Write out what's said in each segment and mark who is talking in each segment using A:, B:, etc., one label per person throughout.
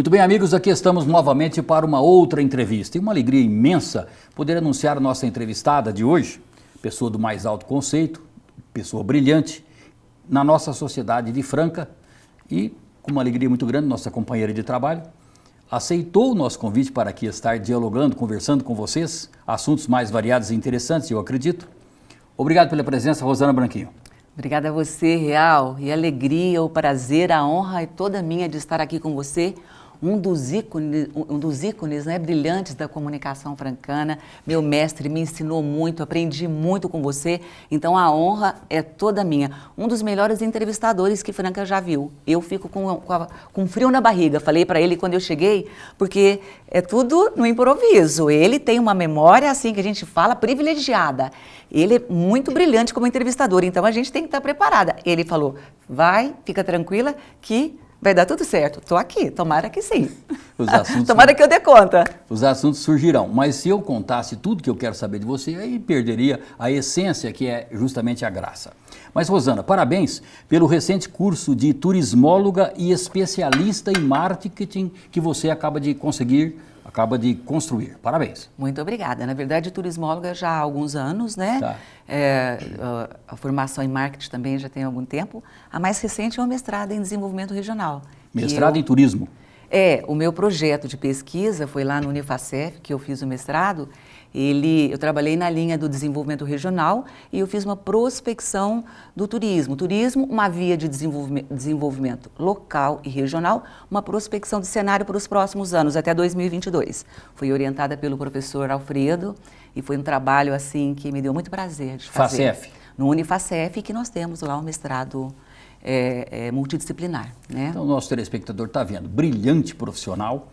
A: Muito bem, amigos, aqui estamos novamente para uma outra entrevista. E uma alegria imensa poder anunciar a nossa entrevistada de hoje, pessoa do mais alto conceito, pessoa brilhante, na nossa sociedade de Franca e, com uma alegria muito grande, nossa companheira de trabalho, aceitou o nosso convite para aqui estar dialogando, conversando com vocês, assuntos mais variados e interessantes, eu acredito. Obrigado pela presença, Rosana Branquinho.
B: Obrigada a você, Real, e a alegria, o prazer, a honra é toda minha de estar aqui com você, um dos ícones, né, brilhantes da comunicação francana. Meu mestre me ensinou muito, aprendi muito com você, então a honra é toda minha. Um dos melhores entrevistadores que Franca já viu. Eu fico com frio na barriga, falei para ele quando eu cheguei, porque é tudo no improviso. Ele tem uma memória, assim, que a gente fala, privilegiada. Ele é muito brilhante como entrevistador, então a gente tem que estar preparada. Ele falou, vai, fica tranquila que vai dar tudo certo. Estou aqui, tomara que sim. Tomara que eu dê conta.
A: Os assuntos surgirão, mas se eu contasse tudo que eu quero saber de você, aí perderia a essência, que é justamente a graça. Mas, Rosana, parabéns pelo recente curso de turismóloga e especialista em marketing que você acaba de construir. Parabéns.
B: Muito obrigada. Na verdade, turismóloga já há alguns anos, né?
A: Tá.
B: A formação em marketing também já tem algum tempo. A mais recente é o mestrado em desenvolvimento regional.
A: Mestrado em turismo?
B: O meu projeto de pesquisa foi lá no Unifacef, que eu fiz o mestrado. Eu trabalhei na linha do desenvolvimento regional e eu fiz uma prospecção do turismo. Turismo, uma via de desenvolvimento local e regional, uma prospecção de cenário para os próximos anos, até 2022. Fui orientada pelo professor Alfredo e foi um trabalho assim que me deu muito prazer de fazer.
A: Facef?
B: No Unifacef, que nós temos lá um mestrado multidisciplinar, né?
A: Então, o nosso telespectador está vendo, brilhante profissional,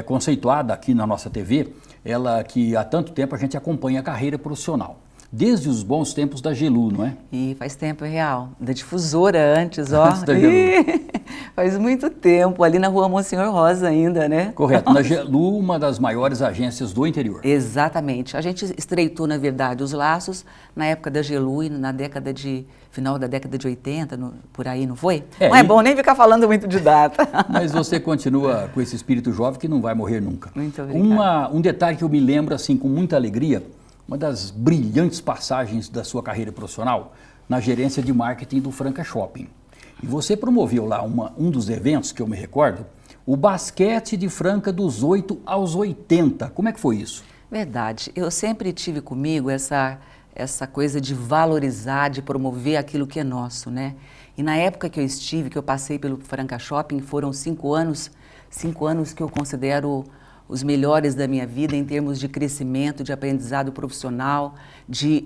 A: conceituada aqui na nossa TV, ela que há tanto tempo a gente acompanha a carreira profissional, desde os bons tempos da Gelu, não é?
B: E faz tempo, é real, da difusora antes, ó.
A: Antes da Gelu.
B: Faz muito tempo, ali na rua Monsenhor Rosa ainda, né?
A: Correto, na Gelu, uma das maiores agências do interior.
B: Exatamente, a gente estreitou, na verdade, os laços na época da Gelu e final da década de 80, por aí, não foi? Não é bom nem ficar falando muito de data.
A: Mas você continua com esse espírito jovem que não vai morrer nunca.
B: Muito obrigada.
A: Um detalhe que eu me lembro, assim, com muita alegria, uma das brilhantes passagens da sua carreira profissional na gerência de marketing do Franca Shopping. E você promoveu lá um dos eventos que eu me recordo, o basquete de Franca dos 8 aos 80. Como é que foi isso?
B: Verdade. Eu sempre tive comigo essa coisa de valorizar, de promover aquilo que é nosso, né? E na época que eu passei pelo Franca Shopping, foram 5 anos que eu considero os melhores da minha vida em termos de crescimento, de aprendizado profissional, de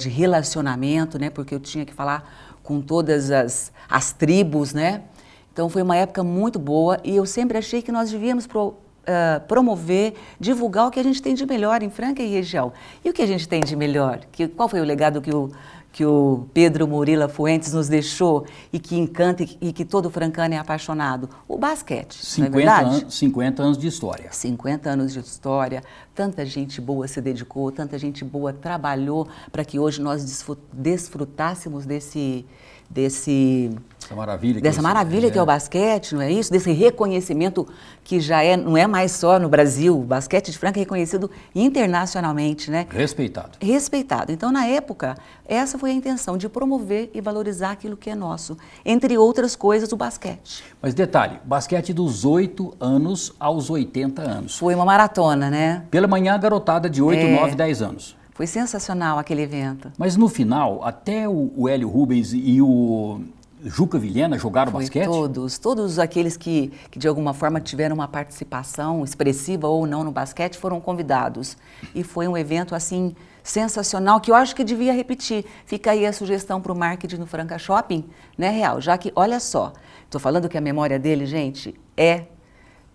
B: relacionamento, né? Porque eu tinha que falar com todas as tribos, né? Então foi uma época muito boa e eu sempre achei que nós devíamos promover, divulgar o que a gente tem de melhor em Franca e região. E o que a gente tem de melhor? Qual foi o legado que o Pedro Murila Fuentes nos deixou e que encanta e que todo francano é apaixonado? O basquete, não é verdade?
A: 50 anos de história.
B: 50 anos de história, tanta gente boa se dedicou, tanta gente boa trabalhou para que hoje nós desfrutássemos dessa maravilha que é o basquete, não é isso? Desse reconhecimento que não é mais só no Brasil. O basquete de Franca é reconhecido internacionalmente, né? Respeitado. Então, na época, essa foi a intenção, de promover e valorizar aquilo que é nosso. Entre outras coisas, o basquete.
A: Mas detalhe, basquete dos 8 anos aos 80 anos.
B: Foi uma maratona, né?
A: Pela manhã, garotada de 8, 9, 10 anos.
B: Foi sensacional aquele evento.
A: Mas no final, até o Hélio Rubens e o Juca Vilhena jogaram basquete?
B: Todos aqueles que de alguma forma tiveram uma participação expressiva ou não no basquete foram convidados. E foi um evento assim sensacional que eu acho que devia repetir. Fica aí a sugestão para o marketing no Franca Shopping, né, Real? Já que, olha só, estou falando que a memória dele, gente, é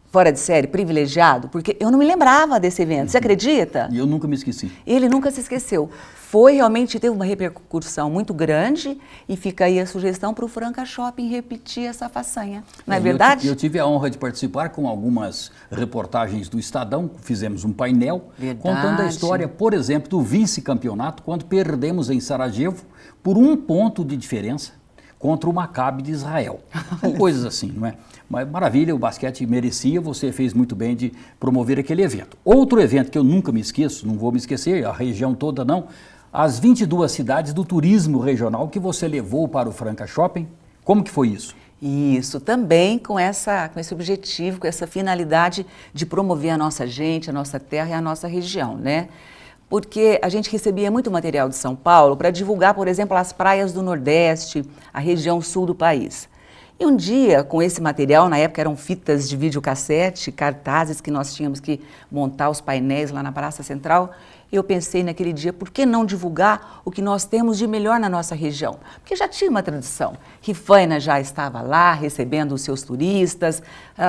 B: fora de série, privilegiado, porque eu não me lembrava desse evento, você acredita?
A: E eu nunca me esqueci.
B: Ele nunca se esqueceu. Teve uma repercussão muito grande e fica aí a sugestão para o Franca Shopping repetir essa façanha, não é verdade?
A: Eu tive a honra de participar com algumas reportagens do Estadão, fizemos um painel contando a história, por exemplo, do vice-campeonato, quando perdemos em Sarajevo por 1 ponto de diferença. contra o Maccabi de Israel. Coisas assim, não é? Mas maravilha, o basquete merecia, você fez muito bem de promover aquele evento. Outro evento que eu nunca me esqueço, não vou me esquecer, a região toda não, as 22 cidades do turismo regional que você levou para o Franca Shopping. Como que foi isso?
B: Isso, também com esse objetivo, com essa finalidade de promover a nossa gente, a nossa terra e a nossa região, né? Porque a gente recebia muito material de São Paulo para divulgar, por exemplo, as praias do Nordeste, a região sul do país. E um dia, com esse material, na época eram fitas de videocassete, cartazes que nós tínhamos que montar os painéis lá na Praça Central, eu pensei naquele dia, por que não divulgar o que nós temos de melhor na nossa região? Porque já tinha uma tradição. Rifaina já estava lá, recebendo os seus turistas,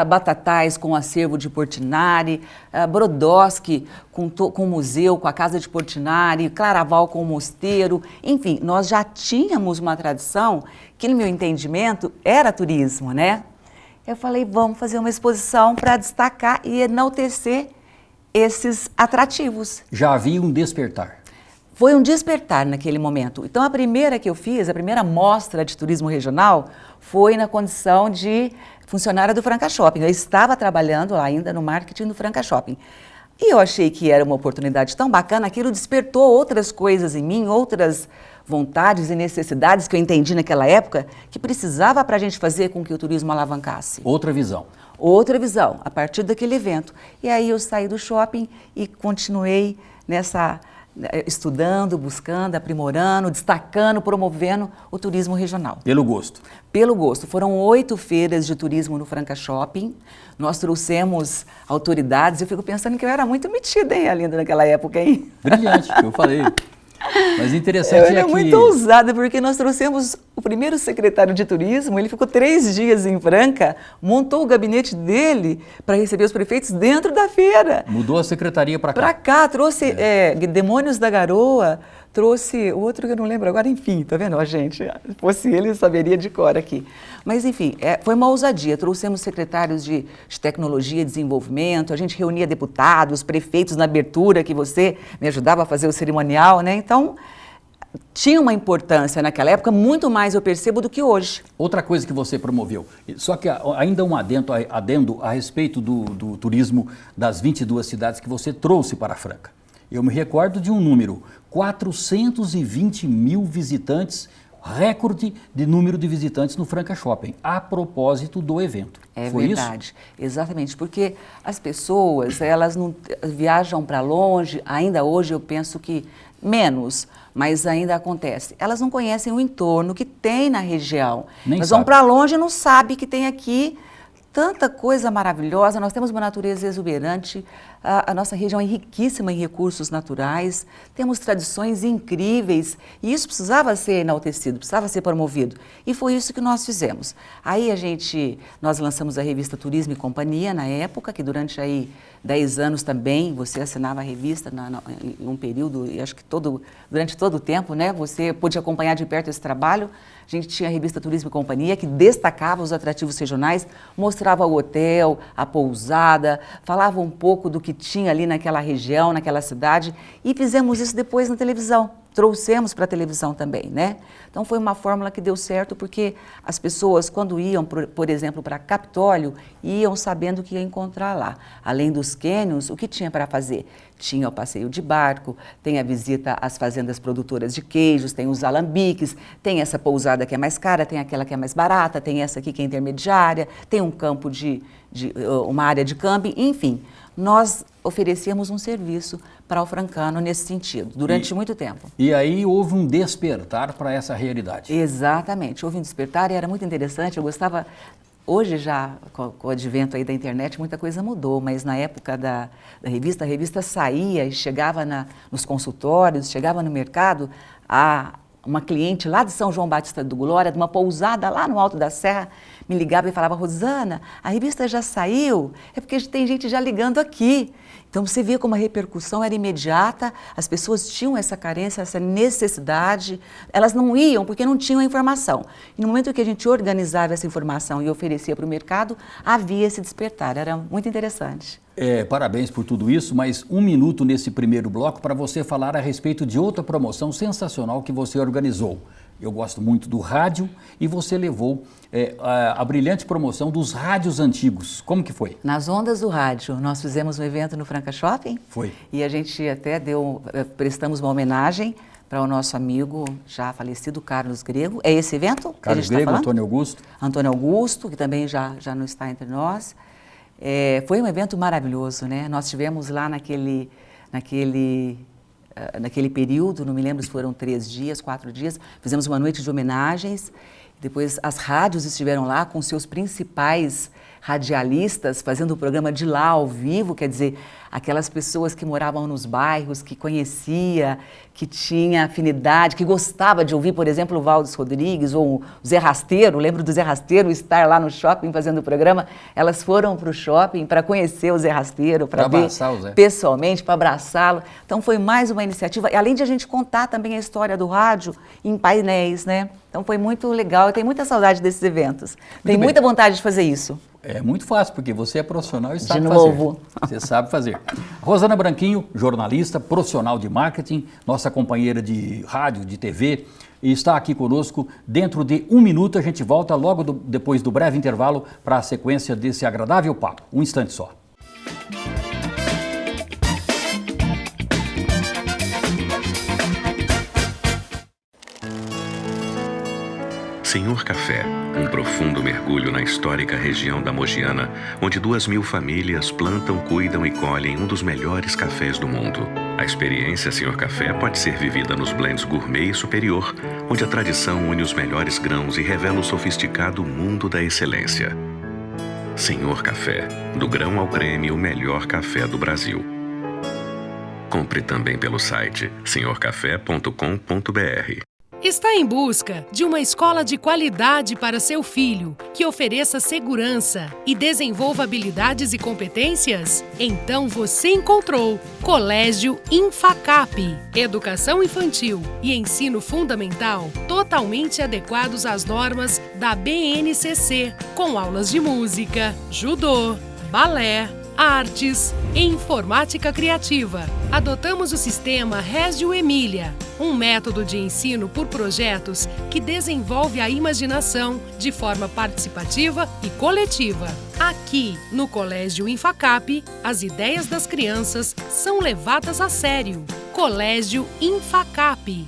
B: Batatais com o acervo de Portinari, Brodowski com o museu, com a Casa de Portinari, Claraval com o mosteiro. Enfim, nós já tínhamos uma tradição que, no meu entendimento, era turismo, né? Eu falei, vamos fazer uma exposição para destacar e enaltecer esses atrativos.
A: Já havia um despertar.
B: Foi um despertar naquele momento. Então, a primeira que eu fiz, a primeira mostra de turismo regional, foi na condição de funcionária do Franca Shopping. Eu estava trabalhando lá ainda no marketing do Franca Shopping. E eu achei que era uma oportunidade tão bacana, aquilo despertou outras coisas em mim, outras vontades e necessidades que eu entendi naquela época, que precisava para a gente fazer com que o turismo alavancasse.
A: Outra visão.
B: Outra visão, a partir daquele evento. E aí eu saí do shopping e continuei estudando, buscando, aprimorando, destacando, promovendo o turismo regional.
A: Pelo gosto.
B: Pelo gosto. Foram 8 feiras de turismo no Franca Shopping. Nós trouxemos autoridades. Eu fico pensando que eu era muito metida, hein, Arlindo, naquela época, hein?
A: Brilhante, eu falei. Mas interessante
B: Eu era
A: que...
B: muito ousada, porque nós trouxemos o primeiro secretário de turismo, ele ficou 3 dias em Franca, montou o gabinete dele para receber os prefeitos dentro da feira.
A: Mudou a secretaria para cá.
B: Para cá, trouxe Demônios da Garoa, trouxe outro que eu não lembro agora, enfim, tá vendo, gente? Se fosse ele, eu saberia de cor aqui. Mas, enfim, foi uma ousadia. Trouxemos secretários de tecnologia e desenvolvimento, a gente reunia deputados, prefeitos na abertura, que você me ajudava a fazer o cerimonial, né? Então, tinha uma importância naquela época, muito mais eu percebo do que hoje.
A: Outra coisa que você promoveu, só que ainda um adendo a respeito do turismo das 22 cidades que você trouxe para Franca. Eu me recordo de um número, 420 mil visitantes, recorde de número de visitantes no Franca Shopping, a propósito do evento.
B: Foi verdade, isso? Exatamente, porque as pessoas, elas não viajam para longe, ainda hoje eu penso que menos, mas ainda acontece. Elas não conhecem o entorno que tem na região. Elas vão para longe e não sabem que tem aqui tanta coisa maravilhosa. Nós temos uma natureza exuberante, a nossa região é riquíssima em recursos naturais, temos tradições incríveis e isso precisava ser enaltecido, precisava ser promovido. E foi isso que nós fizemos. Aí nós lançamos a revista Turismo e Companhia na época, que durante 10 anos também você assinava a revista em um período, e acho que durante todo o tempo, né? Você pôde acompanhar de perto esse trabalho. A gente tinha a revista Turismo e Companhia, que destacava os atrativos regionais, mostrava o hotel, a pousada, falava um pouco do que tinha ali naquela região, naquela cidade, e fizemos isso depois na televisão. Trouxemos para a televisão também, né? Então foi uma fórmula que deu certo, porque as pessoas, quando iam, por exemplo, para Capitólio, iam sabendo o que ia encontrar lá. Além dos cânions, o que tinha para fazer? Tinha o passeio de barco, tem a visita às fazendas produtoras de queijos, tem os alambiques, tem essa pousada que é mais cara, tem aquela que é mais barata, tem essa aqui que é intermediária, tem um campo uma área de camping, enfim. Nós oferecíamos um serviço para o francano nesse sentido, durante muito tempo.
A: E aí houve um despertar para essa realidade.
B: Exatamente, houve um despertar e era muito interessante, eu gostava. Hoje já, com o advento aí da internet, muita coisa mudou, mas na época da revista, a revista saía e chegava nos consultórios, chegava no mercado, uma cliente lá de São João Batista do Glória, de uma pousada lá no Alto da Serra, me ligava e falava, Rosana, a revista já saiu? É porque tem gente já ligando aqui. Então você via como a repercussão era imediata, as pessoas tinham essa carência, essa necessidade, elas não iam porque não tinham a informação. E no momento que a gente organizava essa informação e oferecia para o mercado, havia esse despertar, era muito interessante.
A: Parabéns por tudo isso, mas um minuto nesse primeiro bloco para você falar a respeito de outra promoção sensacional que você organizou. Eu gosto muito do rádio e você levou a brilhante promoção dos rádios antigos. Como que foi?
B: Nas ondas do rádio, nós fizemos um evento no Franca Shopping.
A: Foi.
B: E a gente até prestamos uma homenagem para o nosso amigo já falecido Carlos Grego. É esse evento?
A: Carlos Grego, Antônio Augusto.
B: Antônio Augusto, que também já não está entre nós. Foi um evento maravilhoso, né? Nós tivemos lá naquele período, não me lembro se foram 3 dias, 4 dias, fizemos uma noite de homenagens, depois as rádios estiveram lá com seus principais radialistas fazendo o programa de lá ao vivo, quer dizer, aquelas pessoas que moravam nos bairros, que conhecia, que tinha afinidade, que gostava de ouvir, por exemplo, o Valdes Rodrigues ou o Zé Rasteiro, lembro do Zé Rasteiro estar lá no shopping fazendo o programa, elas foram para o shopping para conhecer o Zé Rasteiro, para ver pessoalmente, para abraçá-lo. Então foi mais uma iniciativa, além de a gente contar também a história do rádio em painéis, né? Então foi muito legal, eu tenho muita saudade desses eventos. Tenho muita vontade de fazer isso.
A: É muito fácil, porque você é profissional e sabe
B: fazer. De novo.
A: Você sabe fazer. Rosana Branquinho, jornalista, profissional de marketing, nossa companheira de rádio, de TV, e está aqui conosco. Dentro de um minuto a gente volta logo depois do breve intervalo para a sequência desse agradável papo. Um instante só.
C: Senhor Café, um profundo mergulho na histórica região da Mogiana, onde 2.000 famílias plantam, cuidam e colhem um dos melhores cafés do mundo. A experiência Senhor Café pode ser vivida nos blends gourmet e superior, onde a tradição une os melhores grãos e revela o sofisticado mundo da excelência. Senhor Café, do grão ao creme, o melhor café do Brasil. Compre também pelo site senhorcafé.com.br.
D: Está em busca de uma escola de qualidade para seu filho, que ofereça segurança e desenvolva habilidades e competências? Então você encontrou Colégio Infacap. Educação infantil e ensino fundamental totalmente adequados às normas da BNCC, com aulas de música, judô, balé, artes e informática criativa. Adotamos o sistema Régio Emília, um método de ensino por projetos que desenvolve a imaginação de forma participativa e coletiva. Aqui, no Colégio Infacap, as ideias das crianças são levadas a sério. Colégio Infacap.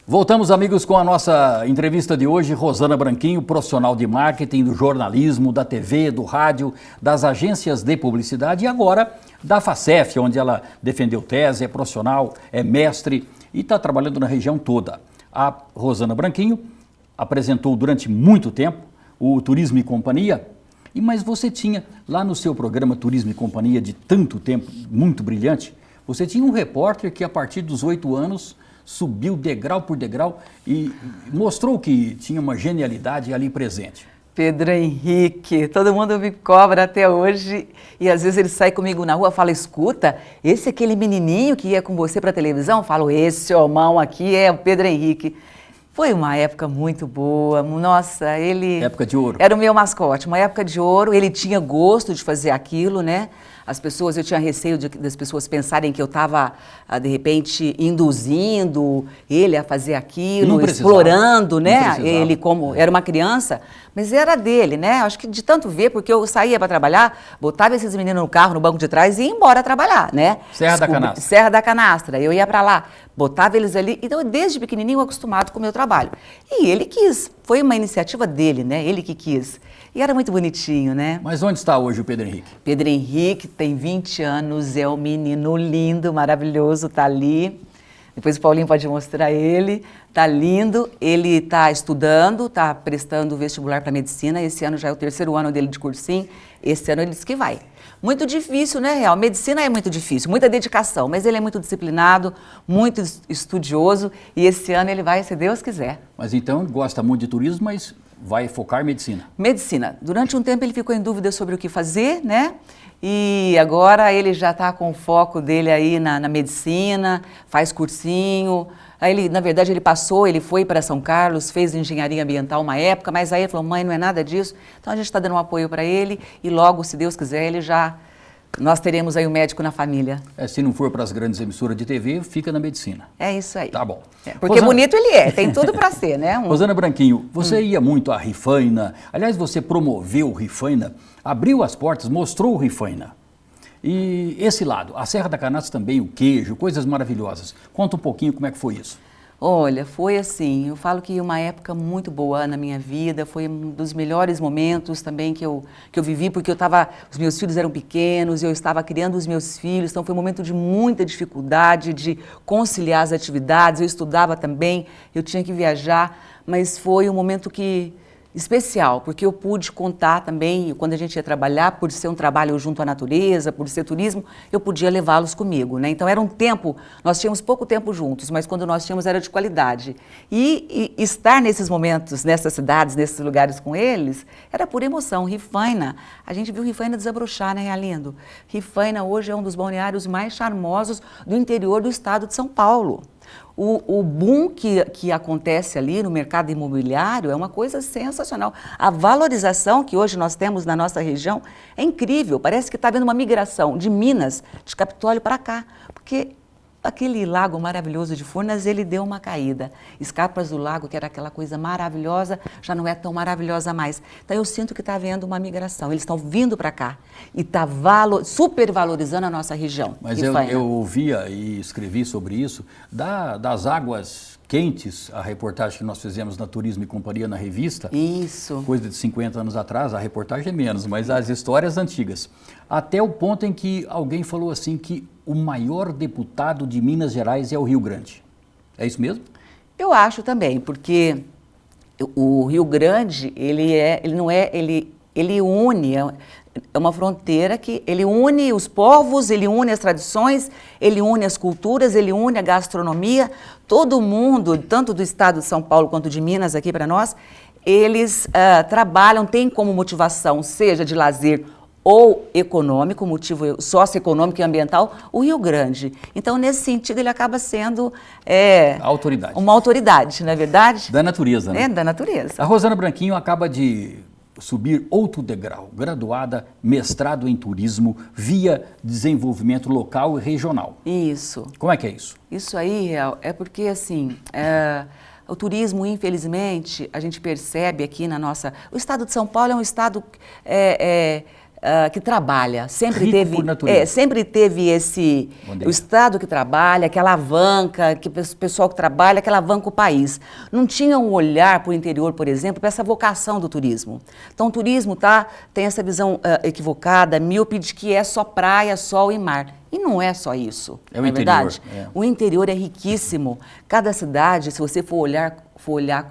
A: Voltamos, amigos, com a nossa entrevista de hoje. Rosana Branquinho, profissional de marketing, do jornalismo, da TV, do rádio, das agências de publicidade e agora da Facef, onde ela defendeu tese, é profissional, é mestre e está trabalhando na região toda. A Rosana Branquinho apresentou durante muito tempo o Turismo e Companhia, mas você tinha lá no seu programa Turismo e Companhia de tanto tempo, muito brilhante, você tinha um repórter que a partir dos 8 anos subiu degrau por degrau e mostrou que tinha uma genialidade ali presente.
B: Pedro Henrique, todo mundo me cobra até hoje e às vezes ele sai comigo na rua e fala, escuta, esse é aquele menininho que ia com você para a televisão? Eu falo, esse homão aqui é o Pedro Henrique. Foi uma época muito boa, nossa, ele...
A: Época de ouro.
B: Era o meu mascote, uma época de ouro, ele tinha gosto de fazer aquilo, né? As pessoas, eu tinha receio das pessoas pensarem que eu estava, de repente, induzindo ele a fazer aquilo, explorando, né? Ele como era uma criança, mas era dele, né? Acho que de tanto ver, porque eu saía para trabalhar, botava esses meninos no carro, no banco de trás e ia embora trabalhar, né?
A: Serra da Canastra.
B: Serra da Canastra, eu ia para lá, botava eles ali, então desde pequenininho acostumado com o meu trabalho. E ele quis, foi uma iniciativa dele, né? Ele que quis. E era muito bonitinho, né?
A: Mas onde está hoje o Pedro Henrique?
B: Pedro Henrique tem 20 anos, é um menino lindo, maravilhoso, tá ali. Depois o Paulinho pode mostrar ele. Tá lindo, ele está estudando, está prestando vestibular para medicina. Esse ano já é o 3º ano dele de cursinho. Esse ano ele disse que vai. Muito difícil, né, Real? Medicina é muito difícil, muita dedicação, mas ele é muito disciplinado, muito estudioso e esse ano ele vai, se Deus quiser.
A: Mas então gosta muito de turismo, mas vai focar em medicina.
B: Medicina. Durante um tempo ele ficou em dúvida sobre o que fazer, né? E agora ele já está com o foco dele aí na medicina, faz cursinho. Aí ele, na verdade, ele foi para São Carlos, fez engenharia ambiental uma época, mas aí ele falou, mãe, não é nada disso. Então a gente está dando um apoio para ele e logo, se Deus quiser, nós teremos aí um médico na família.
A: Se não for para as grandes emissoras de TV, fica na medicina.
B: É isso aí.
A: Tá bom.
B: Porque
A: Rosana,
B: bonito ele é, tem tudo para ser, né?
A: Rosana Branquinho, você ia muito à Rifaina, aliás, você promoveu o Rifaina, abriu as portas, mostrou o Rifaina. E esse lado, a Serra da Canastra também, o queijo, coisas maravilhosas. Conta um pouquinho como é que foi isso.
B: Olha, foi assim, eu falo que uma época muito boa na minha vida, foi um dos melhores momentos também que eu vivi, porque os meus filhos eram pequenos, eu estava criando os meus filhos, então foi um momento de muita dificuldade de conciliar as atividades, eu estudava também, eu tinha que viajar, mas foi um momento especial, porque eu pude contar também, quando a gente ia trabalhar, por ser um trabalho junto à natureza, por ser turismo, eu podia levá-los comigo, né? Então era um tempo, nós tínhamos pouco tempo juntos, mas quando nós tínhamos era de qualidade. E estar nesses momentos, nessas cidades, nesses lugares com eles, era por emoção. Rifaina, a gente viu Rifaina desabrochar, né, Arlindo? Rifaina hoje é um dos balneários mais charmosos do interior do estado de São Paulo. O boom que acontece ali no mercado imobiliário é uma coisa sensacional. A valorização que hoje nós temos na nossa região é incrível. Parece que está havendo uma migração de Minas, de Capitólio para cá. Porque aquele lago maravilhoso de Furnas, ele deu uma caída. Escarpas do Lago, que era aquela coisa maravilhosa, já não é tão maravilhosa mais. Então eu sinto que está havendo uma migração. Eles estão vindo para cá e está supervalorizando a nossa região.
A: Mas eu ouvia e escrevi sobre isso, das águas quentes, a reportagem que nós fizemos na Turismo e Companhia na revista.
B: Isso.
A: Coisa de 50 anos atrás, a reportagem é menos, mas as histórias antigas. Até o ponto em que alguém falou assim que o maior deputado de Minas Gerais é o Rio Grande. É isso mesmo?
B: Eu acho também, porque o Rio Grande, ele une, é uma fronteira que ele une os povos, ele une as tradições, ele une as culturas, ele une a gastronomia. Todo mundo, tanto do estado de São Paulo quanto de Minas aqui para nós, eles trabalham, têm como motivação, seja de lazer ou econômico, motivo socioeconômico e ambiental, o Rio Grande. Então, nesse sentido, ele acaba sendo
A: autoridade.
B: Uma autoridade, não é verdade?
A: Da natureza, né?
B: É, da natureza.
A: A Rosana Branquinho acaba de subir outro degrau, graduada, mestrado em turismo, via desenvolvimento local e regional.
B: Isso.
A: Como é que é isso?
B: Isso aí, Real, é porque, assim, o turismo, infelizmente, a gente percebe aqui o estado de São Paulo é um estado que trabalha, sempre teve o estado que trabalha, que alavanca, que o pessoal que trabalha, que alavanca o país. Não tinha um olhar para o interior, por exemplo, para essa vocação do turismo. Então o turismo tem essa visão equivocada, míope, de que é só praia, sol e mar. E não é só isso,
A: não
B: é verdade?
A: É.
B: O interior é riquíssimo. Cada cidade, se você for olhar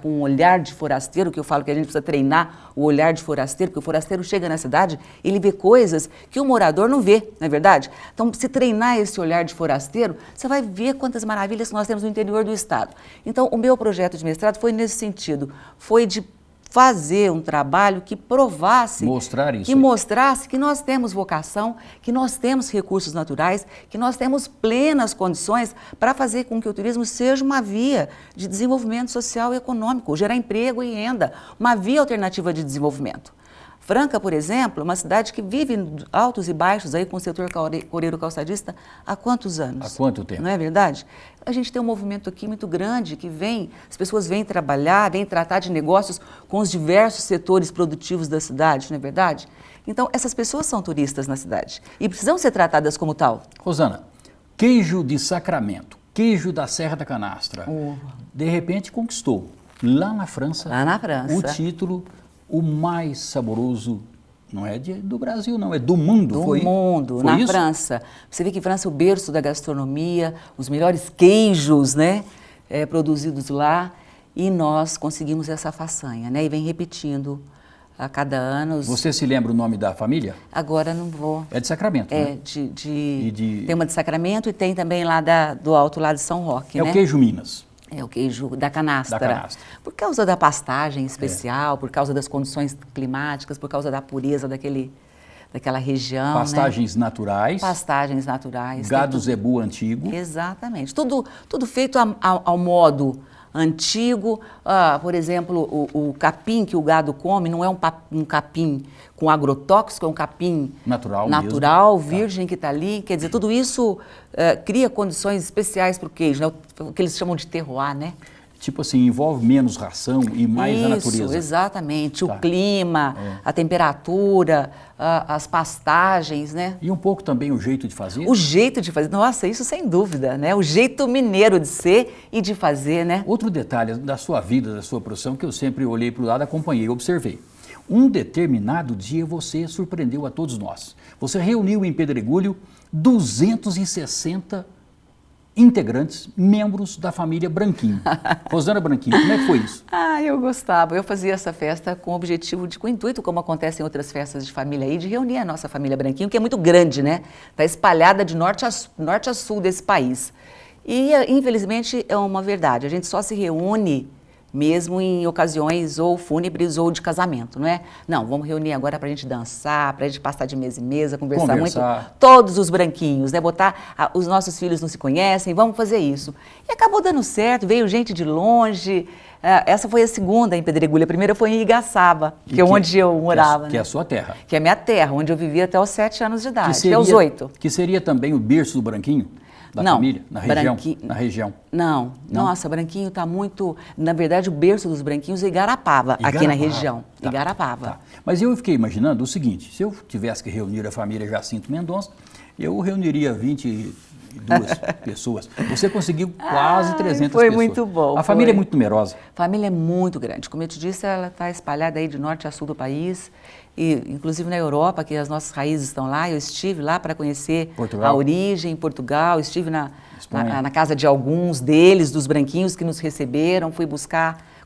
B: com um olhar de forasteiro, que eu falo que a gente precisa treinar o olhar de forasteiro, porque o forasteiro chega na cidade, ele vê coisas que o morador não vê, não é verdade? Então, se treinar esse olhar de forasteiro, você vai ver quantas maravilhas nós temos no interior do estado. Então, o meu projeto de mestrado foi nesse sentido, foi de fazer um trabalho que provasse, mostrasse que nós temos vocação, que nós temos recursos naturais, que nós temos plenas condições para fazer com que o turismo seja uma via de desenvolvimento social e econômico, gerar emprego e renda, uma via alternativa de desenvolvimento. Franca, por exemplo, é uma cidade que vive altos e baixos aí com o setor coreiro calçadista há quantos anos?
A: Há quanto tempo?
B: Não é verdade? A gente tem um movimento aqui muito grande que as pessoas vêm trabalhar, vêm tratar de negócios com os diversos setores produtivos da cidade, não é verdade? Então, essas pessoas são turistas na cidade e precisam ser tratadas como tal.
A: Rosana, queijo de Sacramento, queijo da Serra da Canastra, de repente conquistou lá na França o título o mais saboroso, não é do Brasil, não, é do mundo.
B: Do mundo, na França. Você vê que França é o berço da gastronomia, os melhores queijos, né, produzidos lá, e nós conseguimos essa façanha, né, e vem repetindo a cada ano.
A: Você se lembra o nome da família?
B: Agora não vou.
A: É de Sacramento, né?
B: Tem uma de Sacramento e tem também lá do alto lá de São Roque, né?
A: É o queijo Minas.
B: É o queijo da canastra.
A: Da canastra.
B: Por causa da pastagem especial, por causa das condições climáticas, por causa da pureza daquela região.
A: Pastagens naturais.
B: Pastagens naturais.
A: Gado zebu antigo.
B: Exatamente. Tudo feito ao modo antigo. Por exemplo, o capim que o gado come não é um capim com agrotóxico, é um capim natural virgem, que está ali. Quer dizer, tudo isso cria condições especiais para o queijo, né? O que eles chamam de terroir, né?
A: Tipo assim, envolve menos ração e mais a natureza.
B: Isso, exatamente. O clima, a temperatura, as pastagens, né?
A: E um pouco também o jeito de fazer?
B: O jeito de fazer, nossa, isso sem dúvida, né? O jeito mineiro de ser e de fazer, né?
A: Outro detalhe da sua vida, da sua profissão, que eu sempre olhei para o lado, acompanhei, observei. Um determinado dia você surpreendeu a todos nós. Você reuniu em Pedregulho 260 integrantes, membros da família Branquinho. Rosana Branquinho, como é que foi isso?
B: Eu gostava. Eu fazia essa festa com o objetivo, com o intuito, como acontece em outras festas de família aí, de reunir a nossa família Branquinho, que é muito grande, né? Está espalhada de norte a sul desse país. E, infelizmente, é uma verdade. A gente só se reúne mesmo em ocasiões ou fúnebres ou de casamento, não é? Não, vamos reunir agora para a gente dançar, para a gente passar de mesa em mesa, conversar muito. Todos os branquinhos, né? Os nossos filhos não se conhecem, vamos fazer isso. E acabou dando certo, veio gente de longe. Essa foi a segunda em Pedregulho. A primeira foi em Igaçaba, que é onde eu morava.
A: Que é a sua terra.
B: Que é a minha terra, onde eu vivia até os 7 anos de idade, até os 8.
A: Que seria também o berço do Branquinho? Da família? Na região?
B: Não. Nossa, Branquinho está muito... Na verdade, o berço dos Branquinhos é Igarapava, aqui na região. Igarapava.
A: Tá. Mas eu fiquei imaginando o seguinte, se eu tivesse que reunir a família Jacinto Mendonça, eu reuniria 22 pessoas. Você conseguiu quase 300 pessoas.
B: Foi muito bom.
A: A família é muito numerosa.
B: A família é muito grande. Como eu te disse, ela está espalhada aí de norte a sul do país. E, inclusive na Europa, que as nossas raízes estão lá. Eu estive lá para conhecer a origem em Portugal. Estive na casa de alguns deles, dos branquinhos que nos receberam. Fui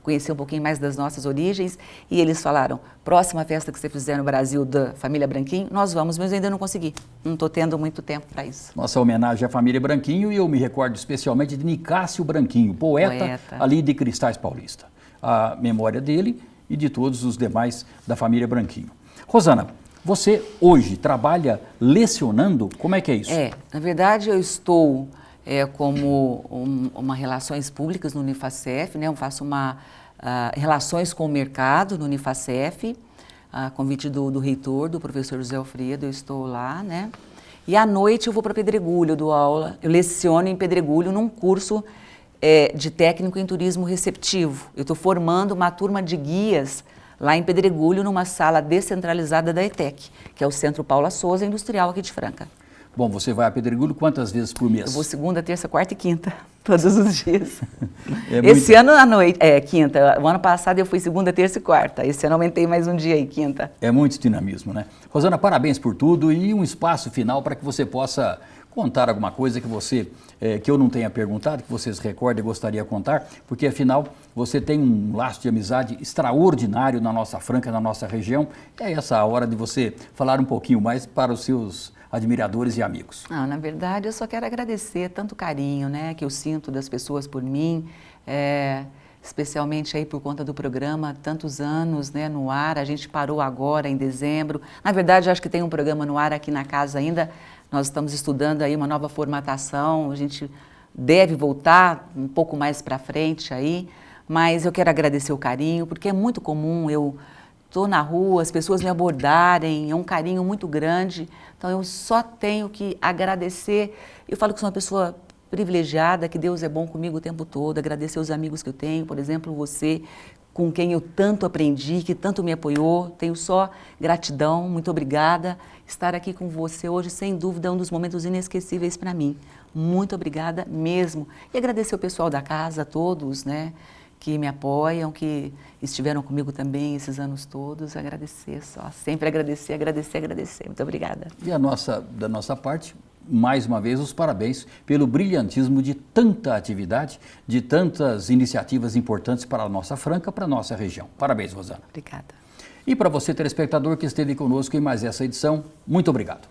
B: conhecer um pouquinho mais das nossas origens. E eles falaram, próxima festa que você fizer no Brasil da família Branquinho, nós vamos, mas eu ainda não consegui. Não estou tendo muito tempo para isso.
A: Nossa homenagem à família Branquinho, e eu me recordo especialmente de Nicásio Branquinho, poeta ali de Cristais Paulista. A memória dele e de todos os demais da família Branquinho. Rosana, você hoje trabalha lecionando? Como é que é isso?
B: Na verdade eu estou como uma relações públicas no Unifacef, né? Eu faço relações com o mercado no Unifacef, a convite do reitor, do professor José Alfredo, eu estou lá, né? E à noite eu vou para Pedregulho, eu dou aula, eu leciono em Pedregulho num curso de técnico em turismo receptivo. Eu estou formando uma turma de guias lá em Pedregulho, numa sala descentralizada da ETEC, que é o Centro Paula Souza Industrial aqui de Franca.
A: Bom, você vai a Pedregulho quantas vezes por mês?
B: Eu vou segunda, terça, quarta e quinta, todos os dias. Esse ano à noite, quinta. O ano passado eu fui segunda, terça e quarta. Esse ano aumentei mais um dia aí, quinta.
A: É muito dinamismo, né? Rosana, parabéns por tudo e um espaço final para que você possa contar alguma coisa que eu não tenha perguntado, que vocês recordem e gostaria de contar, porque afinal você tem um laço de amizade extraordinário na nossa Franca, na nossa região. É essa a hora de você falar um pouquinho mais para os seus admiradores e amigos.
B: Na verdade, eu só quero agradecer tanto carinho, né, que eu sinto das pessoas por mim, especialmente aí por conta do programa, tantos anos, né, no ar. A gente parou agora em dezembro. Na verdade, acho que tem um programa no ar aqui na casa ainda. Nós estamos estudando aí uma nova formatação. A gente deve voltar um pouco mais para frente aí, mas eu quero agradecer o carinho, porque é muito comum eu estou na rua, as pessoas me abordarem, é um carinho muito grande. Então eu só tenho que agradecer. Eu falo que sou uma pessoa privilegiada, que Deus é bom comigo o tempo todo, agradecer os amigos que eu tenho, por exemplo, você, com quem eu tanto aprendi, que tanto me apoiou, tenho só gratidão, muito obrigada. Estar aqui com você hoje, sem dúvida, é um dos momentos inesquecíveis para mim. Muito obrigada mesmo. E agradecer o pessoal da casa, todos, né, que me apoiam, que estiveram comigo também esses anos todos. Agradecer só, sempre agradecer, agradecer, agradecer. Muito obrigada.
A: E da nossa parte, mais uma vez, os parabéns pelo brilhantismo de tanta atividade, de tantas iniciativas importantes para a nossa Franca, para a nossa região. Parabéns, Rosana.
B: Obrigada.
A: E para você, telespectador, que esteve conosco em mais essa edição, muito obrigado.